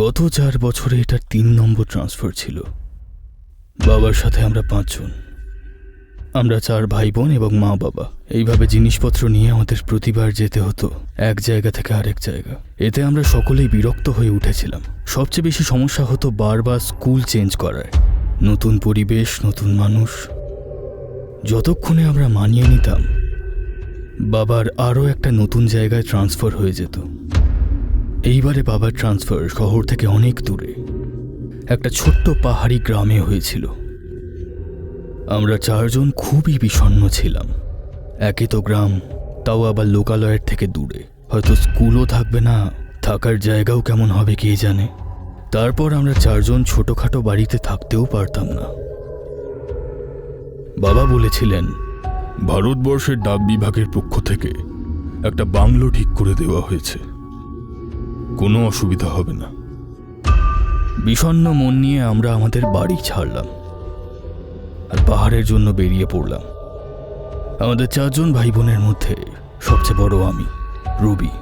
গত 4 বছরে এটার 3 নম্বর ট্রান্সফার ছিল। বাবার সাথে আমরা 5 জন। আমরা 4 ভাই বোন এবং মা বাবা। এইভাবে জিনিসপত্র নিয়ে আমাদের প্রতিবার যেতে হতো এক জায়গা থেকে আরেক জায়গা। এতে আমরা সকলেই বিরক্ত হয়ে উঠেছিলাম। সবচেয়ে বেশি সমস্যা হতো বারবার স্কুল চেঞ্জ করায়। নতুন পরিবেশ, নতুন মানুষ। যতক্ষণে আমরা মানিয়ে নিতাম, বাবার আরও একটা নতুন জায়গায় ট্রান্সফার হয়ে যেত। এইবারে বাবার ট্রান্সফার শহর থেকে অনেক দূরে একটা ছোট্ট পাহাড়ি গ্রামে হয়েছিল। আমরা 4 জন খুবই বিষণ্ণ ছিলাম। একই তো গ্রাম, তাও আবার লোকালয়ের থেকে দূরে। হয়তো স্কুলও থাকবে না, থাকার জায়গাও কেমন হবে কে জানে। তারপর আমরা 4 জন ছোটখাটো বাড়িতে থাকতেও পারতাম না। বাবা বলেছিলেন, ভারতবর্ষের ডাক বিভাগের পক্ষ থেকে একটা বাংলো ঠিক করে দেওয়া হয়েছে, কোনো অসুবিধা হবে না। বিষণ্ণ মন নিয়ে আমরা আমাদের বাড়ি ছাড়লাম আর পাহাড়ের জন্য বেরিয়ে পড়লাম। আমাদের 4 জন ভাই বোনের মধ্যে সবচেয়ে বড় আমি, রবি।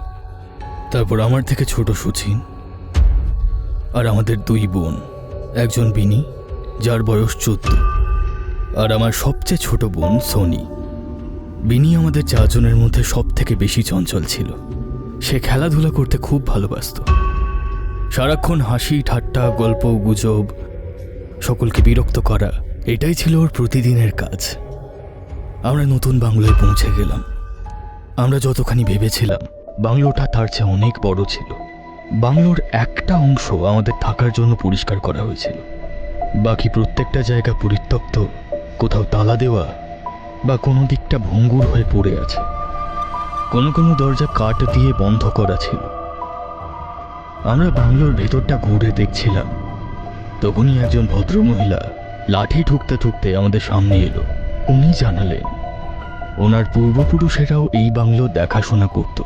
তারপর আমার থেকে ছোট সুচিন, আর আমাদের 2 বোন, একজন বিনি যার বয়স 14, আর আমার সবচেয়ে ছোট বোন সোনি। বিনি আমাদের 4 জনের মধ্যে সব থেকে বেশি চঞ্চল ছিল। সে খেলাধুলা করতে খুব ভালোবাসত। সারাক্ষণ হাসি ঠাট্টা, গল্প গুজব, সকলকে বিরক্ত করা, এটাই ছিল ওর প্রতিদিনের কাজ। আমরা নতুন বাংলোয় পৌঁছে গেলাম। আমরা যতখানি ভেবেছিলাম, বাংলোটা তার চেয়ে অনেক বড় ছিল। বাংলোর একটা অংশ আমাদের থাকার জন্য পরিষ্কার করা হয়েছিল। বাকি প্রত্যেকটা জায়গা পরিত্যক্ত, কোথাও তালা দেওয়া বা কোনো দিকটা ভঙ্গুর হয়ে পড়ে আছে। কোনো কোনো দরজা কাঠ দিয়ে বন্ধ করা ছিল। আমরা বাংলোর ভেতরটা ঘুরে দেখছিলাম, তখনই একজন ভদ্রমহিলা লাঠি ঠুকতে ঠুকতে আমাদের সামনে এলো। উনি জানালেন ওনার পূর্বপুরুষেরাও এই বাংলো দেখাশোনা করত।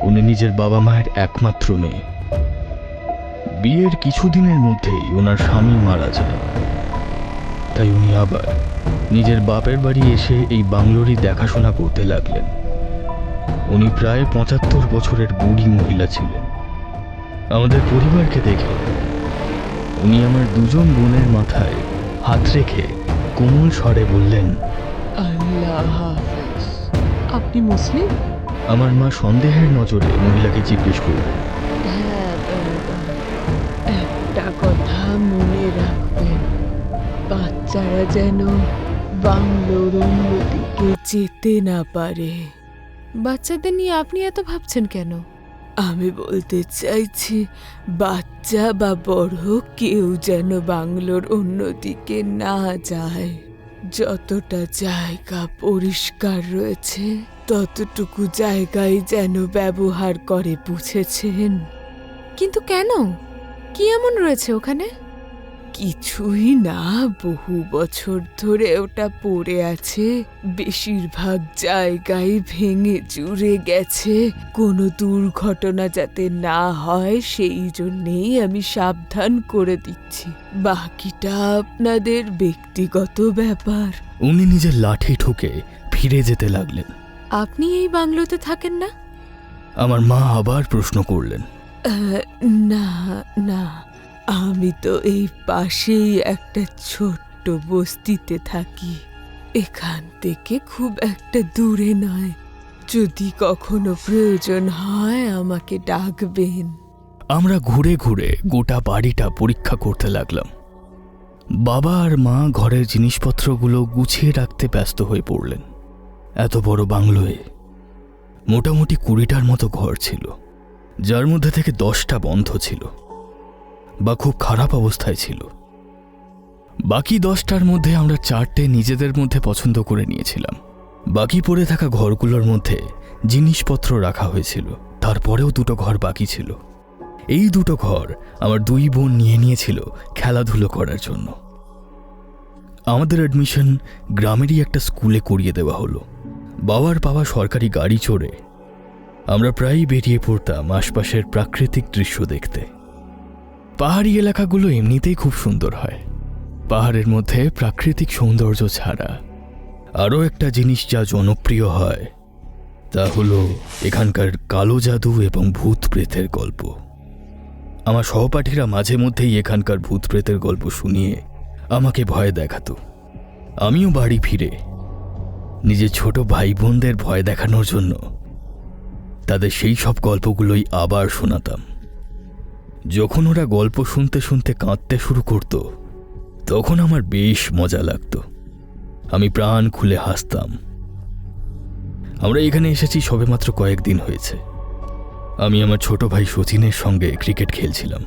উনি নিজের বাবা মায়ের একমাত্র মেয়ে। বিয়ের কিছুদিনের মধ্যেই ওনার স্বামী মারা যায়। তাই উনি আবার নিজের বাপের বাড়ি এসে এই বাংলোরই দেখাশোনা করতে লাগলেন। উনি প্রায় 75 বছরের বুড়ি মহিলা ছিলেন। আমাদের পরিবারকে দেখে উনি আমার 2 জন বোনের মাথায় হাত রেখে কোমল স্বরে বললেন, আল্লাহ হাফেজ। আপনি মুসলিম? আমার মা সন্দেহের নজরে মহিলাকে জিজ্ঞেস করলেন, হ্যাঁ, একটা কথা মনে রাখবেন, বাচ্চারা যেন বাংলোর অন্যদিকে যেতে না পারে। বাচ্চাদের নিয়ে আপনি এত ভাবছেন কেন? আমি বলতে চাইছি, বাচ্চা বা বড় কেউ যেন বাংলোর অন্যদিকে না যায়। যতটা জায়গা পরিষ্কার রয়েছে ততটুকু জায়গায় যেন ব্যবহার করে, বুঝেছেন? কিন্তু কেন? কি এমন রয়েছে ওখানে? কিছুই না, বহু বছর ধরে ওটা পড়ে আছে। বেশিরভাগ জায়গায় ভেঙে চুরে গেছে। কোনো দুর্ঘটনা যাতে না হয় সেই জন্যেই আমি সাবধান করে দিচ্ছি। বাকিটা আপনাদের ব্যক্তিগত ব্যাপার। উনি নিজের লাঠি ঠুকে ফিরে যেতে লাগলেন। আপনি এই বাংলোতে থাকেন না? আমার মা আবার প্রশ্ন করলেন, না না, আমি তো এই পাশেই একটা ছোট্ট বস্তিতে থাকি। এখান থেকে খুব একটা দূরে নয়। যদি কখনো প্রয়োজন হয় আমাকে ডাকবেন। আমরা ঘুরে ঘুরে গোটা বাড়িটা পরীক্ষা করতে লাগলাম। বাবা আর মা ঘরের জিনিসপত্রগুলো গুছিয়ে রাখতে ব্যস্ত হয়ে পড়লেন। এত বড় বাংলোয় মোটামুটি 20টার মতো ঘর ছিল, যার মধ্যে থেকে 10টা বন্ধ ছিল বা খুব খারাপ অবস্থায় ছিল। বাকি 10টার মধ্যে আমরা 4টে নিজেদের মধ্যে পছন্দ করে নিয়েছিলাম। বাকি পড়ে থাকা ঘরগুলোর মধ্যে জিনিসপত্র রাখা হয়েছিল। তারপরেও 2টো ঘর বাকি ছিল। এই 2টো ঘর আমার 2 বোন নিয়ে নিয়েছিল খেলাধুলো করার জন্য। আমাদের অ্যাডমিশন গ্রামেরই একটা স্কুলে করিয়ে দেওয়া হলো। বাবার পাওয়া সরকারি গাড়ি চড়ে আমরা প্রায়ই বেরিয়ে পড়তাম আশপাশের প্রাকৃতিক দৃশ্য দেখতে। পাহাড়ি এলাকাগুলো এমনিতেই খুব সুন্দর হয়। পাহাড়ের মধ্যে প্রাকৃতিক সৌন্দর্য ছাড়া আরও একটা জিনিস যা জনপ্রিয় হয় তা হলো এখানকার কালো জাদু এবং ভূত প্রেতের গল্প। আমার সহপাঠীরা মাঝে মধ্যেই এখানকার ভূত প্রেতের গল্প শুনিয়ে আমাকে ভয় দেখাতো। আমিও বাড়ি ফিরে নিজের ছোট ভাই বোনদের ভয় দেখানোর জন্য তাদের সেই সব গল্পগুলোই আবার শোনাতাম। যখন ওরা গল্প শুনতে শুনতে কাঁদতে শুরু করত তখন আমার বেশ মজা লাগতো। আমি প্রাণ খুলে হাসতাম। আমরা এখানে এসেছি সবেমাত্র কয়েকদিন হয়েছে। আমি আমার ছোট ভাই শচীনের সঙ্গে ক্রিকেট খেলছিলাম।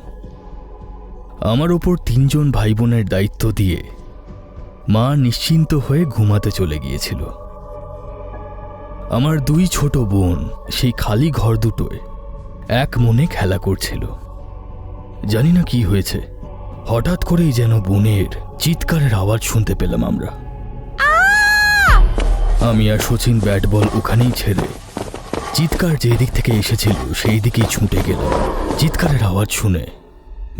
আমার ওপর 3 জন ভাই বোনের দায়িত্ব দিয়ে মা নিশ্চিন্ত হয়ে ঘুমাতে চলে গিয়েছিল। আমার 2 ছোট বোন সেই খালি ঘর দুটোয় এক মনে খেলা করছিল। জানি না কি হয়েছে, হঠাৎ করেই যেন বোনের চিৎকারের আওয়াজ শুনতে পেলাম আমরা। আমি আর শচীন ব্যাট বল ওখানেই ছেড়ে চিৎকার যে দিক থেকে এসেছিল সেই দিকেই ছুটে গেলাম। চিৎকারের আওয়াজ শুনে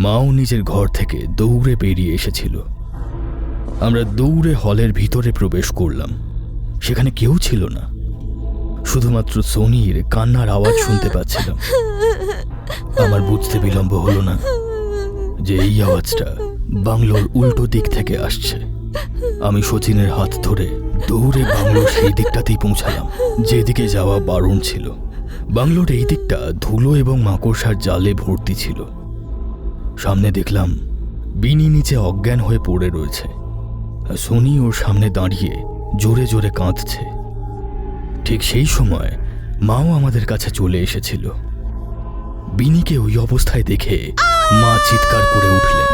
মাও নিজের ঘর থেকে দৌড়ে বেরিয়ে এসেছিল। আমরা দৌড়ে হলের ভিতরে প্রবেশ করলাম। সেখানে কেউ ছিল না, শুধুমাত্র সোনির কান্নার আওয়াজ শুনতে পাচ্ছিলাম। আমার বুঝতে বিলম্ব হলো না যে এই আওয়াজটা বাংলোর উল্টো দিক থেকে আসছে। আমি শচীনের হাত ধরে দৌড়ে বাংলোর সেই দিকটাতেই পৌঁছালাম যেদিকে যাওয়া বারণ ছিল। বাংলোর এই দিকটা ধুলো এবং মাকড়সার জালে ভর্তি ছিল। সামনে দেখলাম বিনি নিচে অজ্ঞান হয়ে পড়ে রয়েছে। সোনি ওর সামনে দাঁড়িয়ে জোরে জোরে কাঁদছে। ঠিক সেই সময় মাও আমাদের কাছে চলে এসেছিল। বিনিকে ওই অবস্থায় দেখে মা চিৎকার করে উঠলেন।